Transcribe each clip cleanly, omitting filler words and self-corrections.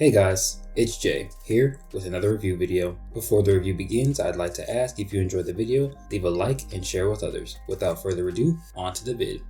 Hey guys, it's Jay, here with another review video. Before the review begins, I'd like to ask if you enjoyed the video, leave a like and share with others. Without further ado, on to the vid.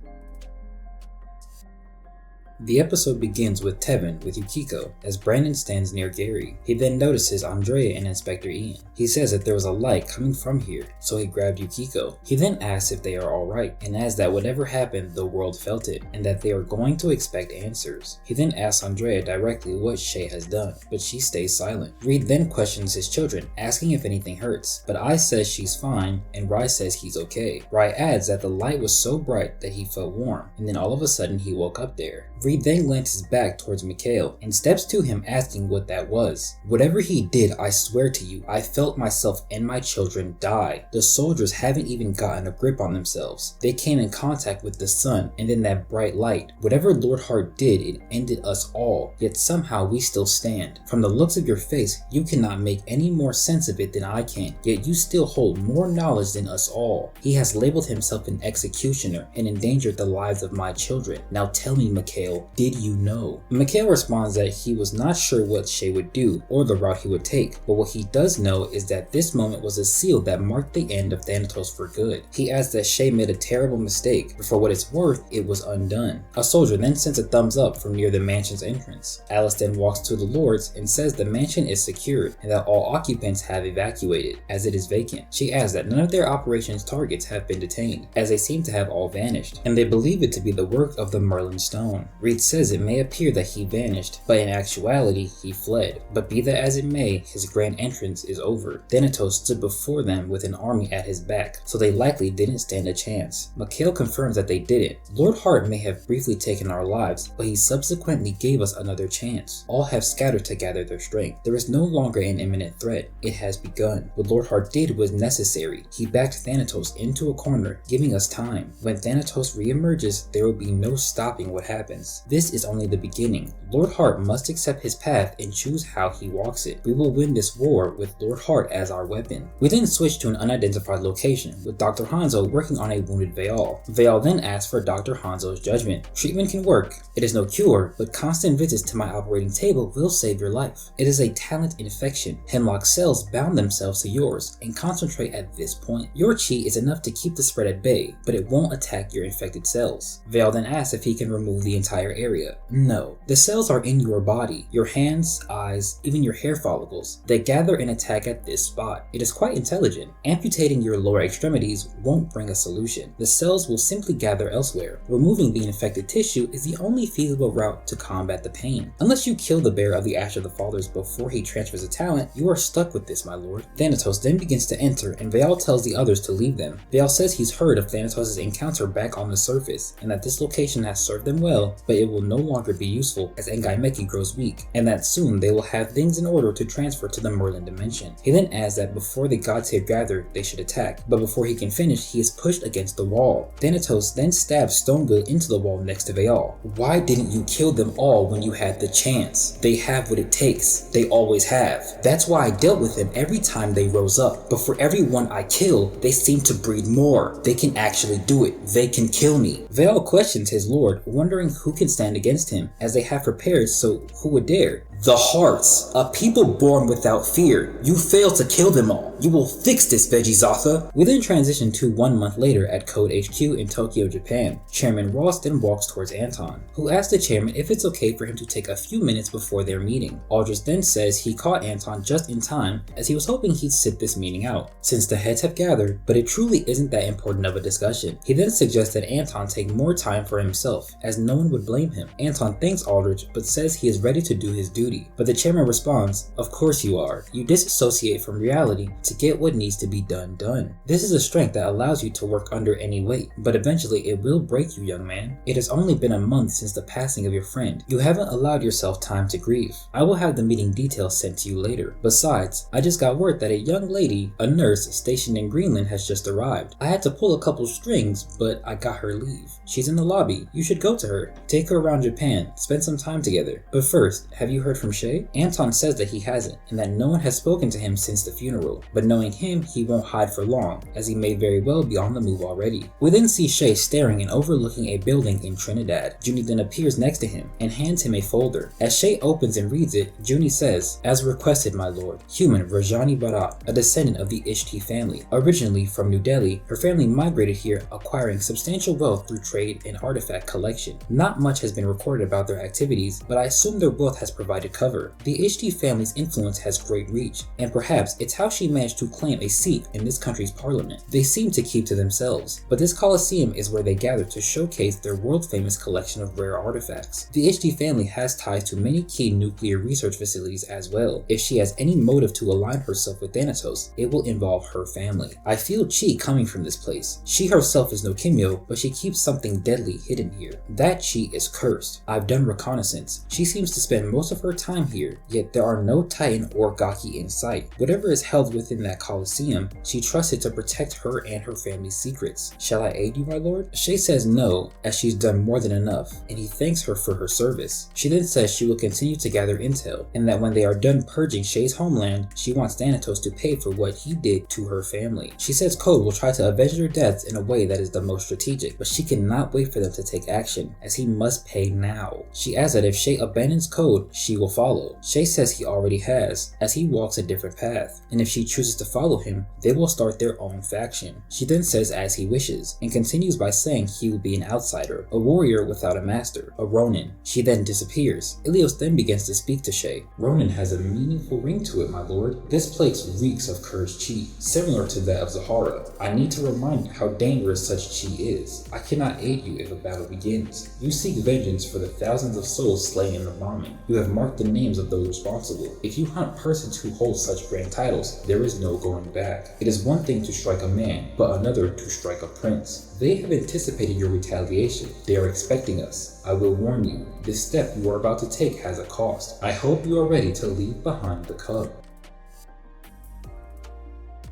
The episode begins with Tevin with Yukiko as Brandon stands near Gary. He then notices Andrea and Inspector Ian. He says that there was a light coming from here, so he grabbed Yukiko. He then asks if they are alright and adds that whatever happened, the world felt it, and that they are going to expect answers. He then asks Andrea directly what Shay has done, but she stays silent. Reed then questions his children, asking if anything hurts, but I says she's fine, and Rai says he's okay. Rai adds that the light was so bright that he felt warm, and then all of a sudden he woke up there. Reed then glances back towards Mikhail and steps to him asking what that was. Whatever he did, I swear to you, I felt myself and my children die. The soldiers haven't even gotten a grip on themselves. They came in contact with the sun and then that bright light. Whatever Lord Hart did, it ended us all, yet somehow we still stand. From the looks of your face, you cannot make any more sense of it than I can, yet you still hold more knowledge than us all. He has labeled himself an executioner and endangered the lives of my children. Now tell me, Mikhail, did you know? Mikhail responds that he was not sure what Shay would do or the route he would take, but what he does know is that this moment was a seal that marked the end of Thanatos for good. He adds that Shay made a terrible mistake, but for what it's worth, it was undone. A soldier then sends a thumbs up from near the mansion's entrance. Alice then walks to the lords and says the mansion is secured and that all occupants have evacuated, as it is vacant. She adds that none of their operations targets have been detained, as they seem to have all vanished, and they believe it to be the work of the Merlin Stone. Reed says it may appear that he vanished, but in actuality he fled. But be that as it may, his grand entrance is over. Thanatos stood before them with an army at his back, so they likely didn't stand a chance. Mikhail confirms that they didn't. Lord Hart may have briefly taken our lives, but he subsequently gave us another chance. All have scattered to gather their strength. There is no longer an imminent threat. It has begun. What Lord Hart did was necessary. He backed Thanatos into a corner, giving us time. When Thanatos reemerges, there will be no stopping what happens. This is only the beginning. Lord Hart must accept his path and choose how he walks it. We will win this war with Lord Hart as our weapon. We then switch to an unidentified location, with Dr. Hanzo working on a wounded Vaal. Vaal then asks for Dr. Hanzo's judgment. Treatment can work. It is no cure, but constant visits to my operating table will save your life. It is a talent infection. Hemlock cells bound themselves to yours and concentrate at this point. Your chi is enough to keep the spread at bay, but it won't attack your infected cells. Vaal then asks if he can remove the entire area. No. The cells are in your body, your hands, eyes, even your hair follicles. They gather and attack at this spot. It is quite intelligent. Amputating your lower extremities won't bring a solution. The cells will simply gather elsewhere. Removing the infected tissue is the only feasible route to combat the pain. Unless you kill the bearer of the Ash of the Fathers before he transfers a talent, you are stuck with this, my lord. Thanatos then begins to enter, and Vaal tells the others to leave them. Vaal says he's heard of Thanatos' encounter back on the surface, and that this location has served them well, but it will no longer be useful as Engaimeki grows weak, and that soon they will have things in order to transfer to the Merlin dimension. He then adds that before the gods have gathered, they should attack, but before he can finish, he is pushed against the wall. Thanatos then stabs Stonebill into the wall next to Vaal. Why didn't you kill them all when you had the chance? They have what it takes. They always have. That's why I dealt with them every time they rose up, but for every one I kill, they seem to breed more. They can actually do it. They can kill me. Vaal questions his lord, wondering who can stand against him, as they have prepared, so who would dare? The Hearts, a people born without fear. You failed to kill them all. You will fix this, Veggie-Zatha. We then transition to 1 month later at Code HQ in Tokyo, Japan. Chairman Ross then walks towards Anton, who asks the chairman if it's okay for him to take a few minutes before their meeting. Aldrich then says he caught Anton just in time, as he was hoping he'd sit this meeting out, since the heads have gathered, but it truly isn't that important of a discussion. He then suggests that Anton take more time for himself, as no one would blame him. Anton thanks Aldrich, but says he is ready to do his duty. But the chairman responds, "Of course you are. You disassociate from reality to get what needs to be done. This is a strength that allows you to work under any weight, but eventually it will break you, young man. It has only been a month since the passing of your friend. You haven't allowed yourself time to grieve. I will have the meeting details sent to you later. Besides, I just got word that a young lady, a nurse stationed in Greenland, has just arrived. I had to pull a couple strings, but I got her leave. She's in the lobby. You should go to her. Take her around Japan. Spend some time together. But first, have you heard heard from Shay? Anton says that he hasn't, and that no one has spoken to him since the funeral, but knowing him, he won't hide for long, as he may very well be on the move already. We then see Shay staring and overlooking a building in Trinidad. Juni then appears next to him and hands him a folder. As Shay opens and reads it, Juni says, "As requested, my lord, human Rajani Bharat, a descendant of the Ishti family. Originally from New Delhi, her family migrated here, acquiring substantial wealth through trade and artifact collection. Not much has been recorded about their activities, but I assume their wealth has provided cover. The Ishti family's influence has great reach, and perhaps it's how she managed to claim a seat in this country's parliament. They seem to keep to themselves, but this Colosseum is where they gather to showcase their world-famous collection of rare artifacts. The Ishti family has ties to many key nuclear research facilities as well. If she has any motive to align herself with Thanatos, it will involve her family. I feel chi coming from this place. She herself is no Kimyo, but she keeps something deadly hidden here. That chi is cursed. I've done reconnaissance. She seems to spend most of her time here, yet there are no Titan or Gaki in sight. Whatever is held within that Colosseum, she trusts it to protect her and her family's secrets. Shall I aid you, my lord?" Shay says no, as she's done more than enough, and he thanks her for her service. She then says she will continue to gather intel, and that when they are done purging Shay's homeland, she wants Thanatos to pay for what he did to her family. She says Code will try to avenge their deaths in a way that is the most strategic, but she cannot wait for them to take action, as he must pay now. She adds that if Shay abandons Code, she will follow. Shay says he already has, as he walks a different path, and if she chooses to follow him, they will start their own faction. She then says as he wishes, and continues by saying he will be an outsider, a warrior without a master, a Ronin. She then disappears. Ilios then begins to speak to Shay. "Ronin has a meaningful ring to it, my lord. This place reeks of cursed chi, similar to that of Zahara. I need to remind you how dangerous such chi is. I cannot aid you if a battle begins. You seek vengeance for the thousands of souls slain in the bombing. You have marked the names of those responsible. If you hunt persons who hold such grand titles, there is no going back. It is one thing to strike a man, but another to strike a prince. They have anticipated your retaliation. They are expecting us. I will warn you, this step you are about to take has a cost. I hope you are ready to leave behind the cub."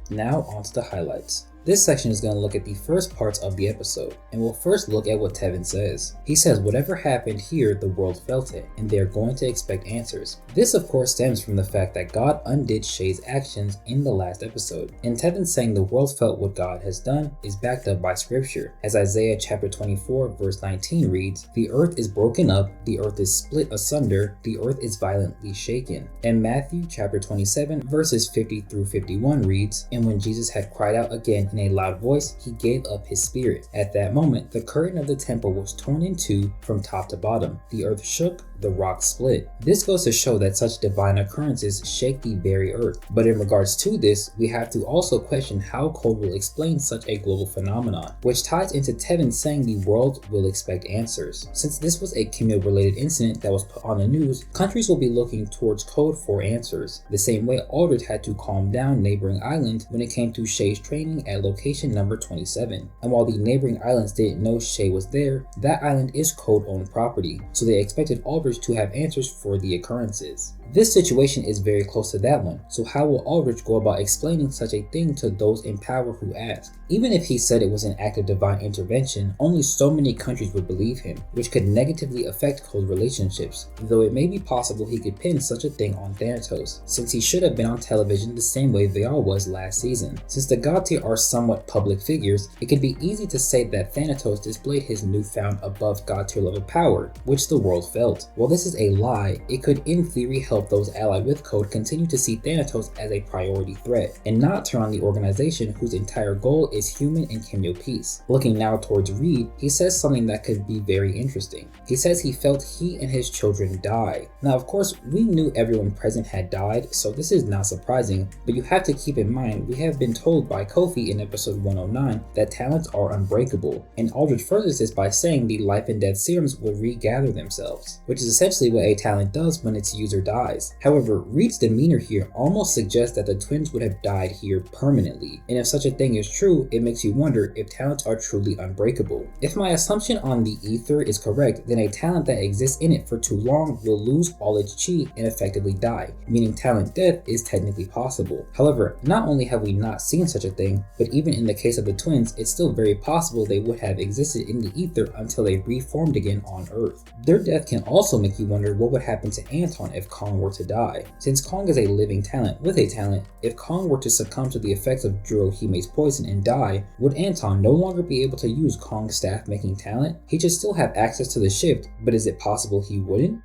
Now on to the highlights. This section is going to look at the first parts of the episode, and we'll first look at what Tevin says. He says whatever happened here, the world felt it, and they are going to expect answers. This of course stems from the fact that God undid Shay's actions in the last episode, and Tevin saying the world felt what God has done is backed up by scripture, as Isaiah chapter 24 verse 19 reads, "The earth is broken up, the earth is split asunder, the earth is violently shaken." And Matthew chapter 27 verses 50 through 51 reads, "And when Jesus had cried out again in a loud voice, he gave up his spirit. At that moment, the curtain of the temple was torn in two from top to bottom. The earth shook, the rocks split." This goes to show that such divine occurrences shake the very earth. But in regards to this, we have to also question how Code will explain such a global phenomenon, which ties into Tevin saying the world will expect answers. Since this was a Kimyo related incident that was put on the news, countries will be looking towards Code for answers, the same way Aldrich had to calm down neighboring islands when it came to Shay's training at location number 27. And while the neighboring islands didn't know Shay was there, that island is Code owned property, so they expected Aldrich to have answers for the occurrences. This situation is very close to that one, so how will Aldrich go about explaining such a thing to those in power who ask? Even if he said it was an act of divine intervention, only so many countries would believe him, which could negatively affect Code's relationships, though it may be possible he could pin such a thing on Thanatos, since he should have been on television the same way Vaal was last season. Since the god tier are somewhat public figures, it could be easy to say that Thanatos displayed his newfound above god tier level power, which the world felt. While this is a lie, it could in theory help those allied with Code continue to see Thanatos as a priority threat, and not turn on the organization whose entire goal is human and Kimyo peace. Looking now towards Reed, he says something that could be very interesting. He says he felt he and his children die. Now of course, we knew everyone present had died, so this is not surprising, but you have to keep in mind we have been told by Kofi in episode 109 that talents are unbreakable, and Aldrich furthers this by saying the life and death serums will regather themselves, which is essentially what a talent does when its user dies. However, Reed's demeanor here almost suggests that the twins would have died here permanently, and if such a thing is true, it makes you wonder if talents are truly unbreakable. If my assumption on the ether is correct, then a talent that exists in it for too long will lose all its chi and effectively die, meaning talent death is technically possible. However, not only have we not seen such a thing, but even in the case of the twins, it's still very possible they would have existed in the ether until they reformed again on Earth. Their death can also make you wonder what would happen to Anton if Kong Kong were to die. Since Kong is a living talent with a talent, if Kong were to succumb to the effects of Jirohime's poison and die, would Anton no longer be able to use Kong's staff-making talent? He should still have access to the shift, but is it possible he wouldn't?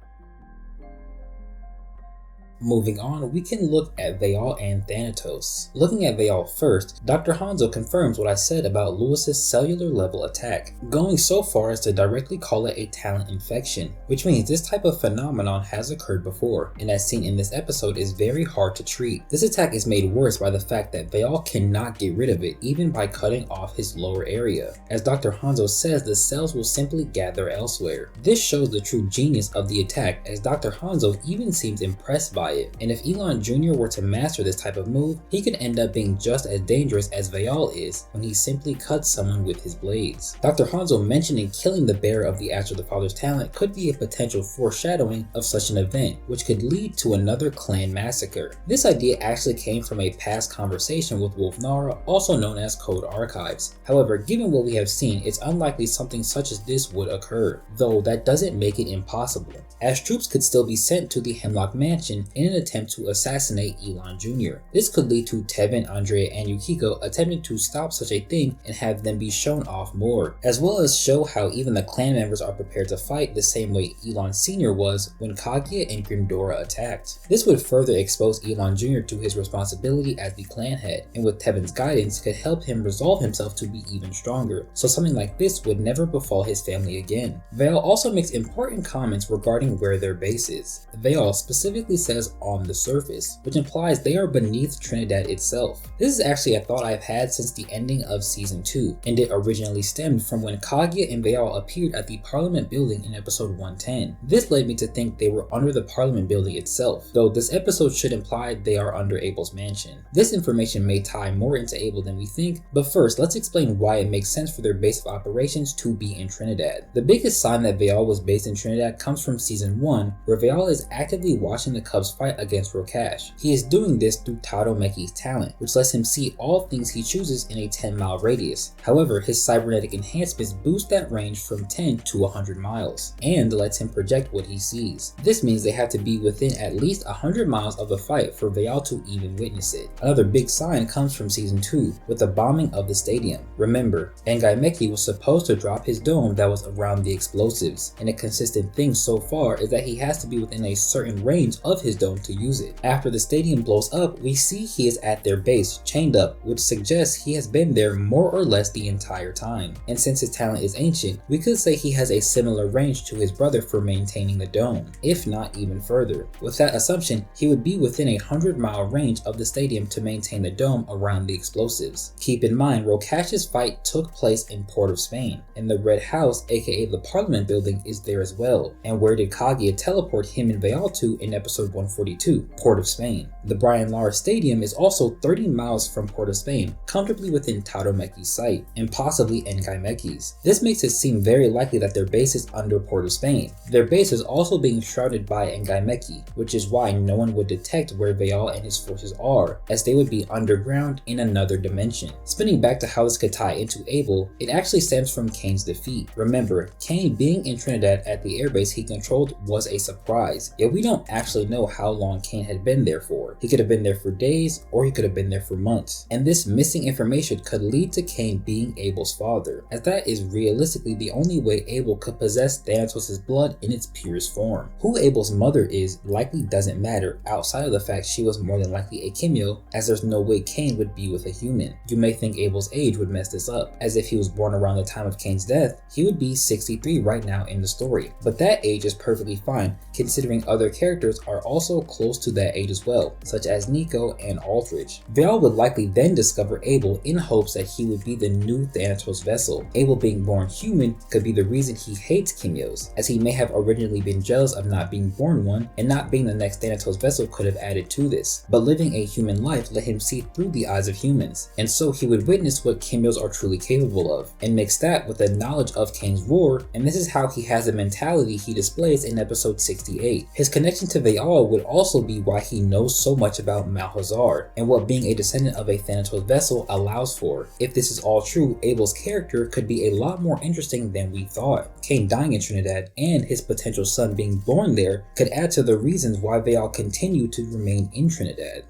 Moving on, we can look at Vaal and Thanatos. Looking at Vaal first, Dr. Hanzo confirms what I said about Lewis's cellular level attack, going so far as to directly call it a talent infection, which means this type of phenomenon has occurred before, and as seen in this episode is very hard to treat. This attack is made worse by the fact that Vaal cannot get rid of it even by cutting off his lower area. As Dr. Hanzo says, the cells will simply gather elsewhere. This shows the true genius of the attack, as Dr. Hanzo even seems impressed by it, and if Elon Jr. were to master this type of move, he could end up being just as dangerous as Vaal is when he simply cuts someone with his blades. Dr. Hanzo mentioning killing the bearer of the Ash of the Father's talent could be a potential foreshadowing of such an event, which could lead to another clan massacre. This idea actually came from a past conversation with Wolf Nara, also known as Code Archives. However, given what we have seen, it's unlikely something such as this would occur, though that doesn't make it impossible, as troops could still be sent to the Hemlock Mansion in an attempt to assassinate Elon Jr. This could lead to Tevin, Andrea, and Yukiko attempting to stop such a thing and have them be shown off more, as well as show how even the clan members are prepared to fight the same way Elon Sr. was when Kaguya and Grindora attacked. This would further expose Elon Jr. to his responsibility as the clan head, and with Tevin's guidance could help him resolve himself to be even stronger, so something like this would never befall his family again. Vaal also makes important comments regarding where their base is. Vaal specifically says on the surface, which implies they are beneath Trinidad itself. This is actually a thought I've had since the ending of season 2, and it originally stemmed from when Kaguya and Vaal appeared at the Parliament building in episode 110. This led me to think they were under the Parliament building itself, though this episode should imply they are under Abel's mansion. This information may tie more into Abel than we think, but first let's explain why it makes sense for their base of operations to be in Trinidad. The biggest sign that Vaal was based in Trinidad comes from season 1, where Vaal is actively watching the Cubs fight against Rokash. He is doing this through Tadomeki's talent, which lets him see all things he chooses in a 10-mile radius. However, his cybernetic enhancements boost that range from 10 to 100 miles, and lets him project what he sees. This means they have to be within at least 100 miles of the fight for Vaal to even witness it. Another big sign comes from season 2, with the bombing of the stadium. Remember, Ngaimeki was supposed to drop his dome that was around the explosives, and a consistent thing so far is that he has to be within a certain range of his dome to use it. After the stadium blows up, we see he is at their base, chained up, which suggests he has been there more or less the entire time. And since his talent is ancient, we could say he has a similar range to his brother for maintaining the dome, if not even further. With that assumption, he would be within a 100-mile range of the stadium to maintain the dome around the explosives. Keep in mind, Rokash's fight took place in Port of Spain, and the Red House, aka the Parliament building, is there as well. And where did Kaguya teleport him and Vaal to in episode 142? Port of Spain. The Brian Lara Stadium is also 30 miles from Port of Spain, comfortably within Tadomeki's sight, and possibly Ngaimeki's. This makes it seem very likely that their base is under Port of Spain. Their base is also being shrouded by Ngaimeki, which is why no one would detect where Vaal and his forces are, as they would be underground in another dimension. Spinning back to how this could tie into Abel, it actually stems from Kane's defeat. Remember, Kane being in Trinidad at the airbase he controlled was a surprise, yet we don't actually know how long Kane had been there for. He could have been there for days, or he could have been there for months, and this missing information could lead to Kane being Abel's father, as that is realistically the only way Abel could possess Thanatos' blood in its purest form. Who Abel's mother is likely doesn't matter outside of the fact she was more than likely a Kimyo, as there's no way Kane would be with a human. You may think Abel's age would mess this up, as if he was born around the time of Kane's death, he would be 63 right now in the story, but that age is perfectly fine considering other characters are also close to that age as well, such as Nico and Aldrich. Vaal would likely then discover Abel in hopes that he would be the new Thanatos vessel. Abel being born human could be the reason he hates Kimyos, as he may have originally been jealous of not being born one, and not being the next Thanatos vessel could have added to this. But living a human life let him see through the eyes of humans, and so he would witness what Kimyos are truly capable of, and mix that with the knowledge of Kane's roar, and this is how he has the mentality he displays in episode 68. His connection to Vaal would also be why he knows so much about Malhazar, and what being a descendant of a Thanatos vessel allows for. If this is all true, Abel's character could be a lot more interesting than we thought. Cain dying in Trinidad and his potential son being born there could add to the reasons why they all continue to remain in Trinidad.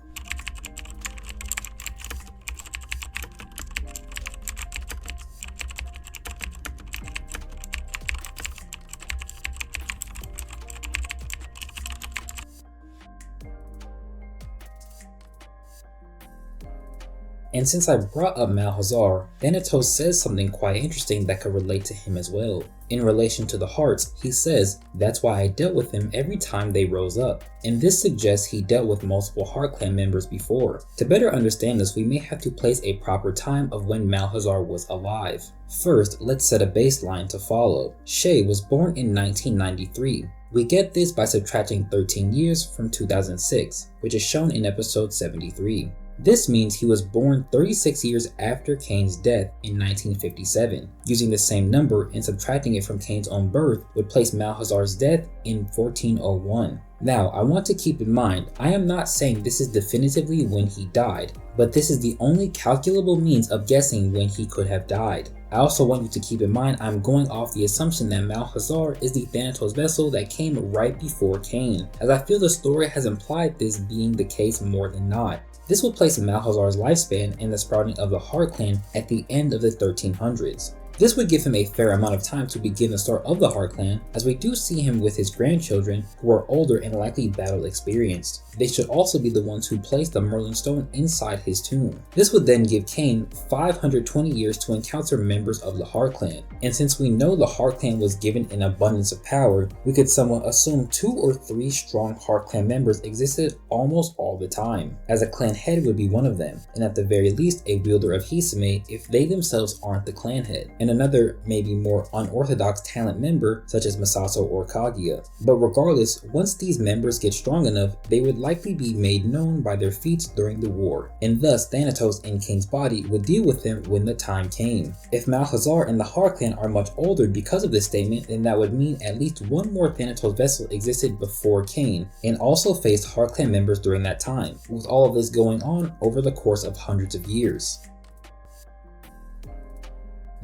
And since I brought up Malhazar, Thanatos says something quite interesting that could relate to him as well. In relation to the hearts, he says, "That's why I dealt with them every time they rose up." And this suggests he dealt with multiple Heart Clan members before. To better understand this, we may have to place a proper time of when Malhazar was alive. First, let's set a baseline to follow. Shay was born in 1993. We get this by subtracting 13 years from 2006, which is shown in episode 73. This means he was born 36 years after Cain's death in 1957. Using the same number and subtracting it from Cain's own birth would place Malhazar's death in 1401. Now, I want to keep in mind, I am not saying this is definitively when he died, but this is the only calculable means of guessing when he could have died. I also want you to keep in mind I'm going off the assumption that Malhazar is the Thanatos vessel that came right before Cain, as I feel the story has implied this being the case more than not. This would place Malhazar's lifespan and the sprouting of the Heart Clan at the end of the 1300s. This would give him a fair amount of time to begin the start of the Heart Clan, as we do see him with his grandchildren who are older and likely battle experienced. They should also be the ones who placed the Merlin stone inside his tomb. This would then give Cain 520 years to encounter members of the Heart Clan. And since we know the Heart Clan was given an abundance of power, we could somewhat assume 2 or 3 strong Heart Clan members existed almost all the time, as a clan head would be one of them, and at the very least a wielder of Hisame if they themselves aren't the clan head, and another maybe more unorthodox talent member such as Masato or Kaguya. But regardless, once these members get strong enough, they would likely be made known by their feats during the war, and thus Thanatos in Cain's body would deal with them when the time came. If Malhazar and the Heart Clan are much older because of this statement, then that would mean at least one more Thanatos vessel existed before Cain, and also faced Heart Clan members during that time, with all of this going on over the course of hundreds of years.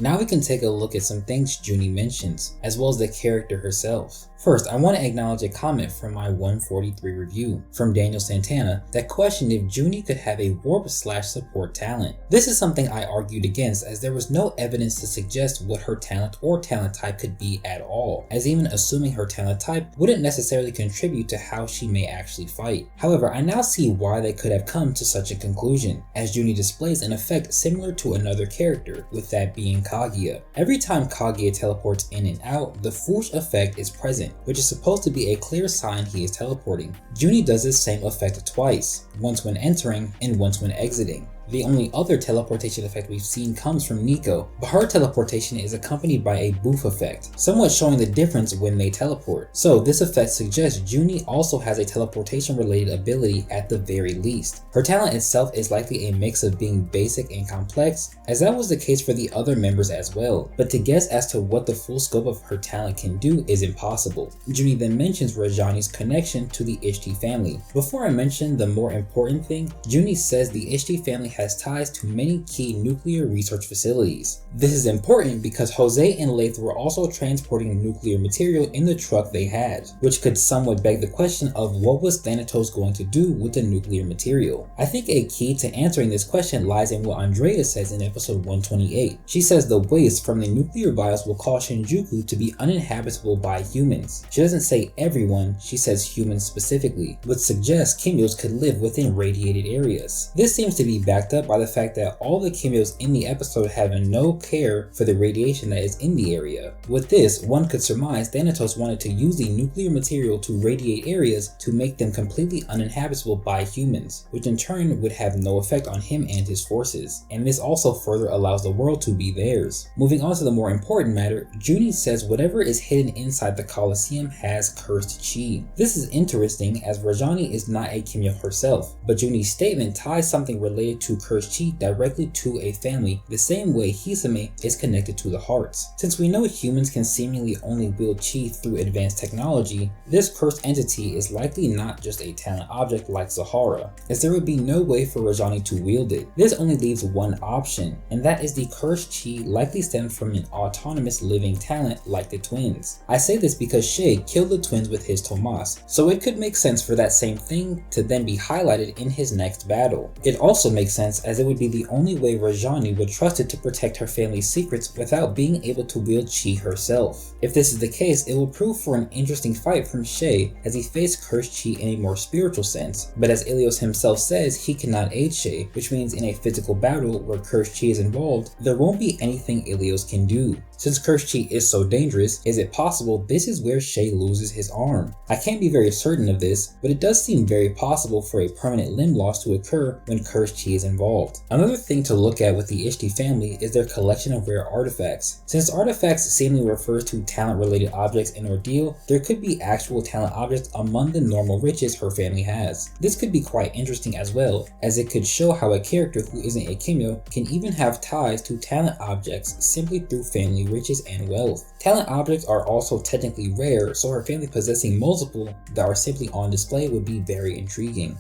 Now we can take a look at some things Juni mentions, as well as the character herself. First, I want to acknowledge a comment from my 143 review from Daniel Santana that questioned if Juni could have a warp/support talent. This is something I argued against, as there was no evidence to suggest what her talent or talent type could be at all, as even assuming her talent type wouldn't necessarily contribute to how she may actually fight. However, I now see why they could have come to such a conclusion, as Juni displays an effect similar to another character, with that being Kaguya. Every time Kaguya teleports in and out, the Foosh effect is present, which is supposed to be a clear sign he is teleporting. Juni does this same effect twice, once when entering and once when exiting. The only other teleportation effect we've seen comes from Nico, but her teleportation is accompanied by a boof effect, somewhat showing the difference when they teleport. So this effect suggests Juni also has a teleportation related ability at the very least. Her talent itself is likely a mix of being basic and complex, as that was the case for the other members as well, but to guess as to what the full scope of her talent can do is impossible. Juni then mentions Rajani's connection to the Ishti family. Before I mention the more important thing, Juni says the Ishti family has ties to many key nuclear research facilities. This is important because Jose and Leith were also transporting nuclear material in the truck they had, which could somewhat beg the question of what was Thanatos going to do with the nuclear material. I think a key to answering this question lies in what Andrea says in episode 128. She says the waste from the nuclear vials will cause Shinjuku to be uninhabitable by humans. She doesn't say everyone, she says humans specifically, which suggests Kimyos could live within radiated areas. This seems to be backed up by the fact that all the Kimyos in the episode have no care for the radiation that is in the area. With this, one could surmise Thanatos wanted to use the nuclear material to radiate areas to make them completely uninhabitable by humans, which in turn would have no effect on him and his forces, and this also further allows the world to be theirs. Moving on to the more important matter, Juni says whatever is hidden inside the Colosseum has cursed chi. This is interesting as Rajani is not a Kimyo herself, but Juni's statement ties something related to to cursed chi directly to a family the same way Hisame is connected to the hearts. Since we know humans can seemingly only wield chi through advanced technology, this cursed entity is likely not just a talent object like Zahara, as there would be no way for Rajani to wield it. This only leaves one option, and that is the cursed chi likely stems from an autonomous living talent like the twins. I say this because Shay killed the twins with his Tomas, so it could make sense for that same thing to then be highlighted in his next battle. It also makes sense as it would be the only way Rajani would trust it to protect her family's secrets without being able to wield chi herself. If this is the case, it will prove for an interesting fight from Shay as he faced cursed chi in a more spiritual sense, but as Ilios himself says, he cannot aid Shay, which means in a physical battle where cursed chi is involved, there won't be anything Ilios can do. Since cursed chi is so dangerous, is it possible this is where Shay loses his arm? I can't be very certain of this, but it does seem very possible for a permanent limb loss to occur when cursed chi is involved. Another thing to look at with the Ishti family is their collection of rare artifacts. Since artifacts seemingly refers to talent-related objects in Ordeal, there could be actual talent objects among the normal riches her family has. This could be quite interesting as well, as it could show how a character who isn't a Kimyo can even have ties to talent objects simply through family riches and wealth. Talent objects are also technically rare, so her family possessing multiple that are simply on display would be very intriguing.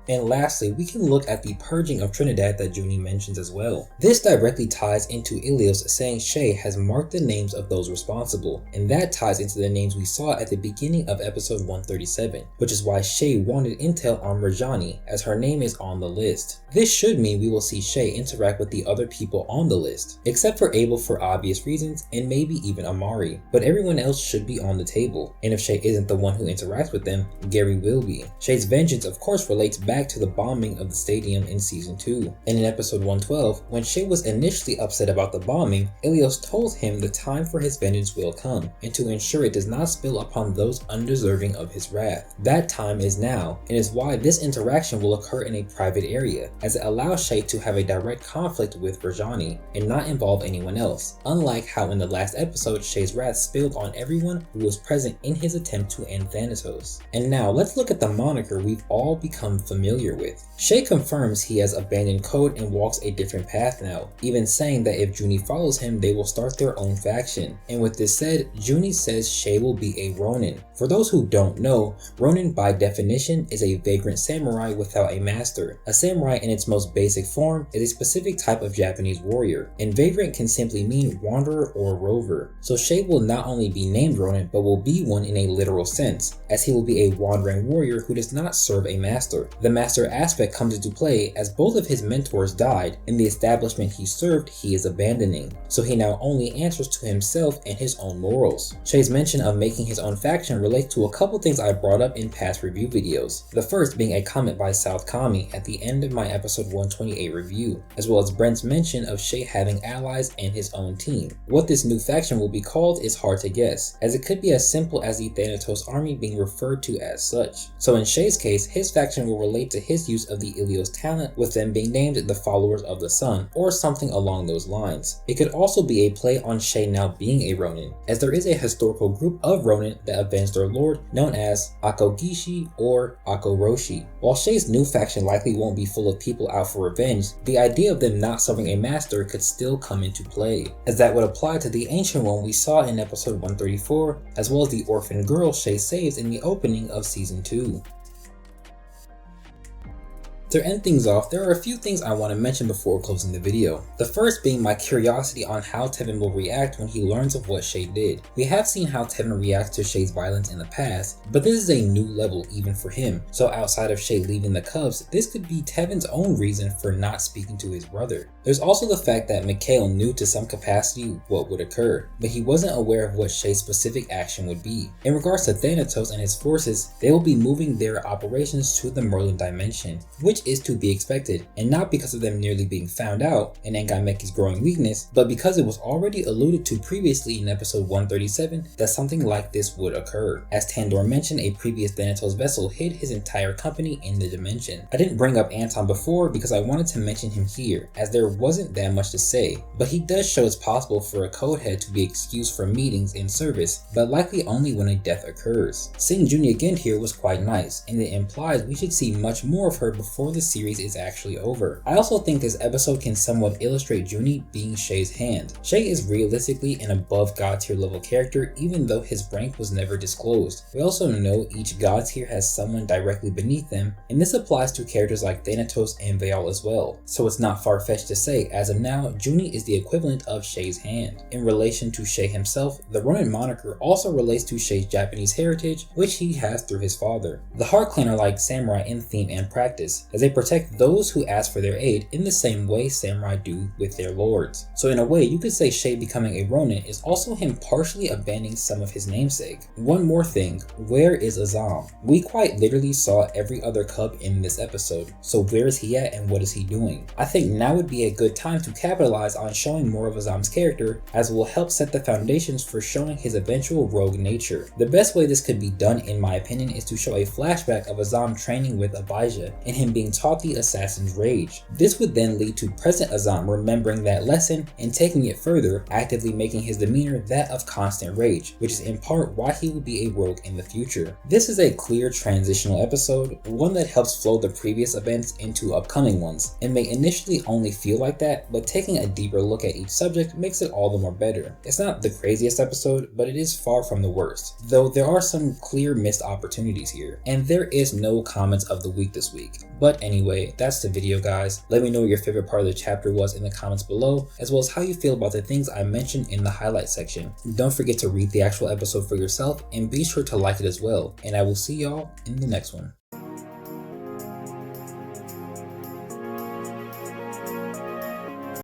And lastly, we can look at the purging of Trinidad that Juni mentions as well. This directly ties into Ilios saying Shay has marked the names of those responsible, and that ties into the names we saw at the beginning of episode 137, which is why Shay wanted intel on Rajani, as her name is on the list. This should mean we will see Shay interact with the other people on the list, except for Abel for obvious reasons, and maybe even Amari, but everyone else should be on the table, and if Shay isn't the one who interacts with them, Gary will be. Shay's vengeance of course relates back to the bombing of the stadium in season 2. And in episode 112, when Shay was initially upset about the bombing, Ilios told him the time for his vengeance will come, and to ensure it does not spill upon those undeserving of his wrath. That time is now, and is why this interaction will occur in a private area, as it allows Shay to have a direct conflict with Rajani, and not involve anyone else, unlike how in the last episode Shay's wrath spilled on everyone who was present in his attempt to end Thanatos. And now let's look at the moniker we've all become familiar with. Shay confirms he has abandoned code and walks a different path now, even saying that if Juni follows him, they will start their own faction. And with this said, Juni says Shay will be a Ronin. For those who don't know, Ronin by definition is a vagrant samurai without a master. A samurai in its most basic form is a specific type of Japanese warrior, and vagrant can simply mean wanderer or rover. So Shay will not only be named Ronin, but will be one in a literal sense, as he will be a wandering warrior who does not serve a master. The master aspect comes into play as both of his mentors died, and the establishment he served he is abandoning, so he now only answers to himself and his own morals. Shay's mention of making his own faction relates to a couple things I brought up in past review videos, the first being a comment by South Kami at the end of my episode 128 review, as well as Brent's mention of Shay having allies and his own team. What this new faction will be called is hard to guess, as it could be as simple as the Thanatos army being referred to as such. So in Shay's case, his faction will relate to his use of the Ilios talent, with them being named the Followers of the Sun, or something along those lines. It could also be a play on Shay now being a Ronin, as there is a historical group of Ronin that avenged their lord known as Akogishi or Akoroshi. While Shay's new faction likely won't be full of people out for revenge, the idea of them not serving a master could still come into play, as that would apply to the ancient one we saw in episode 134, as well as the orphan girl Shay saves in the opening of season 2. To end things off, there are a few things I want to mention before closing the video. The first being my curiosity on how Tevin will react when he learns of what Shay did. We have seen how Tevin reacts to Shay's violence in the past, but this is a new level even for him. So outside of Shay leaving the Cubs, this could be Tevin's own reason for not speaking to his brother. There's also the fact that Mikhail knew to some capacity what would occur, but he wasn't aware of what Shay's specific action would be. In regards to Thanatos and his forces, they will be moving their operations to the Merlin dimension, which which is to be expected, and not because of them nearly being found out and Engameki's growing weakness, but because it was already alluded to previously in episode 137 that something like this would occur. As Tandor mentioned, a previous Thanatos vessel hid his entire company in the dimension. I didn't bring up Anton before because I wanted to mention him here, as there wasn't that much to say, but he does show it's possible for a code head to be excused from meetings in service, but likely only when a death occurs. Seeing Juni again here was quite nice, and it implies we should see much more of her before the series is actually over. I also think this episode can somewhat illustrate Juni being Shay's hand. Shay is realistically an above god tier level character, even though his rank was never disclosed. We also know each god tier has someone directly beneath them, and this applies to characters like Thanatos and Vaal as well. So it's not far-fetched to say, as of now, Juni is the equivalent of Shay's hand. In relation to Shay himself, the Ronin moniker also relates to Shay's Japanese heritage, which he has through his father. The Heart Clan are like samurai in theme and practice, as they protect those who ask for their aid in the same way samurai do with their lords. So in a way, you could say Shay becoming a Ronin is also him partially abandoning some of his namesake. One more thing, where is Azam? We quite literally saw every other cub in this episode, so where is he at and what is he doing? I think now would be a good time to capitalize on showing more of Azam's character, as it will help set the foundations for showing his eventual rogue nature. The best way this could be done, in my opinion, is to show a flashback of Azam training with Abijah and him being taught the assassin's rage. This would then lead to present Azam remembering that lesson and taking it further, actively making his demeanor that of constant rage, which is in part why he will be a rogue in the future. This is a clear transitional episode, one that helps flow the previous events into upcoming ones. It may initially only feel like that, but taking a deeper look at each subject makes it all the more better. It's not the craziest episode, but it is far from the worst, though there are some clear missed opportunities here. And there is no comments of the week this week. But anyway, that's the video, guys. Let me know what your favorite part of the chapter was in the comments below, as well as how you feel about the things I mentioned in the highlight section. Don't forget to read the actual episode for yourself, and be sure to like it as well. And I will see y'all in the next one.